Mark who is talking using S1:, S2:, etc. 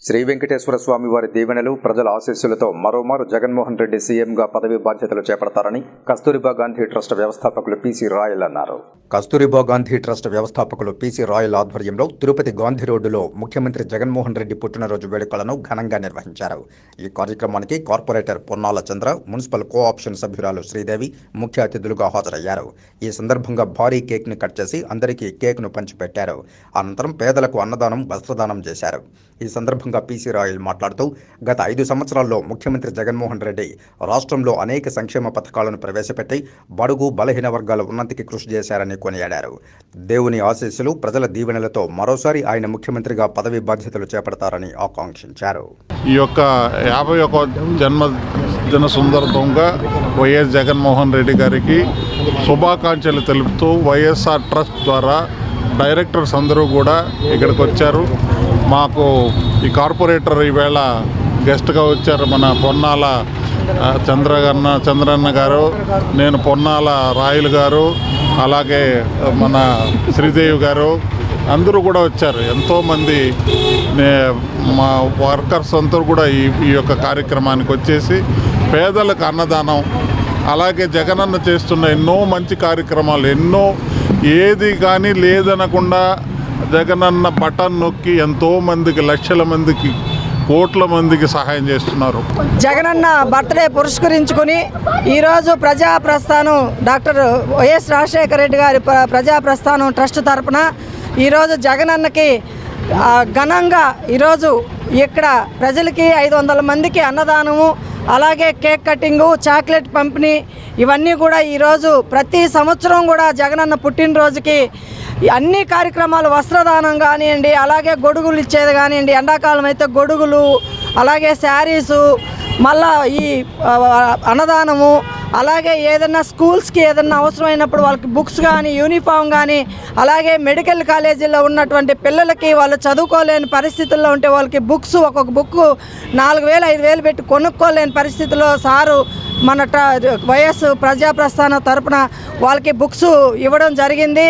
S1: శ్రీ వెంకటేశ్వర స్వామి వారి దీవెనలు ప్రజల ఆశీస్సులతో మరోమారు జగన్మోహన్ రెడ్డి సీఎంగా పదవి బాధ్యతలు చేపడతారని కస్తూరిబా గాంధీ ట్రస్ట్ వ్యవస్థాపకులు పీసీ రాయల్ అన్నారు. కస్తూరిబా గాంధీ ట్రస్ట్ వ్యవస్థాపకులు పీసీ రాయల్ ఆధ్వర్యంలో తిరుపతి గాంధీ రోడ్డులో ముఖ్యమంత్రి జగన్మోహన్ రెడ్డి పుట్టినరోజు వేడుకలను ఘనంగా నిర్వహించారు. ఈ కార్యక్రమానికి కార్పొరేటర్ పొన్నాల చంద్ర, మున్సిపల్ కోఆప్షన్ సభ్యురాలు శ్రీదేవి ముఖ్య అతిథులుగా హాజరయ్యారు. ఈ సందర్భంగా భారీ కేక్ను కట్ చేసి అందరికీ కేక్ను పంచిపెట్టారు. అనంతరం పేదలకు అన్నదానం, వస్త్రదానం చేశారు. ఈ సందర్భంగా పీసీ రాయల్ మాట్లాడుతూ గత 5 సంవత్సరాల్లో ముఖ్యమంత్రి జగన్మోహన్ రెడ్డి రాష్ట్రంలో అనేక సంక్షేమ పథకాలను ప్రవేశపెట్టి బడుగు బలహీన వర్గాల ఉన్నతికి కృషి చేశారని కొనియాడారు. దేవుని ఆశీస్సులు, ప్రజల దీవెనలతో మరోసారి ఆయన ముఖ్యమంత్రిగా పదవి బాధ్యతలు చేపడతారని ఆకాంక్షించారు.
S2: ఈ యొక్క 51వ జన్మదిన సందర్భంగా వైఎస్ జగన్మోహన్ రెడ్డి గారికి శుభాకాంక్షలు తెలుపుతూ వైఎస్ఆర్ ట్రస్ట్ ద్వారా డైరెక్టర్స్ అందరూ కూడా ఇక్కడికి వచ్చారు. మాకు ఈ కార్పొరేటర్ ఈవేళ గెస్ట్గా వచ్చారు. మన పొన్నాల చంద్రన్న గారు, నేను పొన్నాల రాయల్ గారు, అలాగే మన శ్రీదేవి గారు అందరూ కూడా వచ్చారు. ఎంతోమంది మా వర్కర్స్ అందరూ కూడా ఈ యొక్క కార్యక్రమానికి వచ్చేసి పేదలకు అన్నదానం, అలాగే జగనన్న చేస్తున్న ఎన్నో మంచి కార్యక్రమాలు, ఎన్నో ఏది కానీ లేదనకుండా జగనన్న బటన్ నొక్కి ఎంతోమందికి, లక్షల మందికి, కోట్ల మందికి సహాయం చేస్తున్నారు.
S3: జగనన్న బర్త్డే పురస్కరించుకుని ఈరోజు ప్రజాప్రస్థానం డాక్టర్ వైఎస్ రాజశేఖర రెడ్డి గారి ప్రజాప్రస్థానం ట్రస్ట్ తరపున ఈరోజు జగనన్నకి ఘనంగా ఈరోజు ఇక్కడ ప్రజలకి 500 మందికి అన్నదానము, అలాగే కేక్ కటింగు, చాక్లెట్ పంపిణీ ఇవన్నీ కూడా ఈరోజు ప్రతి సంవత్సరం కూడా జగనన్న పుట్టినరోజుకి అన్ని కార్యక్రమాలు, వస్త్రదానం కానివ్వండి, అలాగే గొడుగులు ఇచ్చేది కానివ్వండి, ఎండాకాలం అయితే గొడుగులు, అలాగే శారీసు, మళ్ళా ఈ అన్నదానము, అలాగే ఏదన్నా స్కూల్స్కి ఏదన్నా అవసరమైనప్పుడు వాళ్ళకి బుక్స్ కానీ, యూనిఫామ్ కానీ, అలాగే మెడికల్ కాలేజీల్లో ఉన్నటువంటి పిల్లలకి వాళ్ళు చదువుకోలేని పరిస్థితుల్లో ఉంటే వాళ్ళకి బుక్స్, ఒక్కొక్క బుక్ 4,000 5,000 పెట్టి కొనుక్కోలేని పరిస్థితుల్లో సారు మన వైఎస్ ప్రజాప్రస్థానం తరపున వాళ్ళకి బుక్స్ ఇవ్వడం జరిగింది.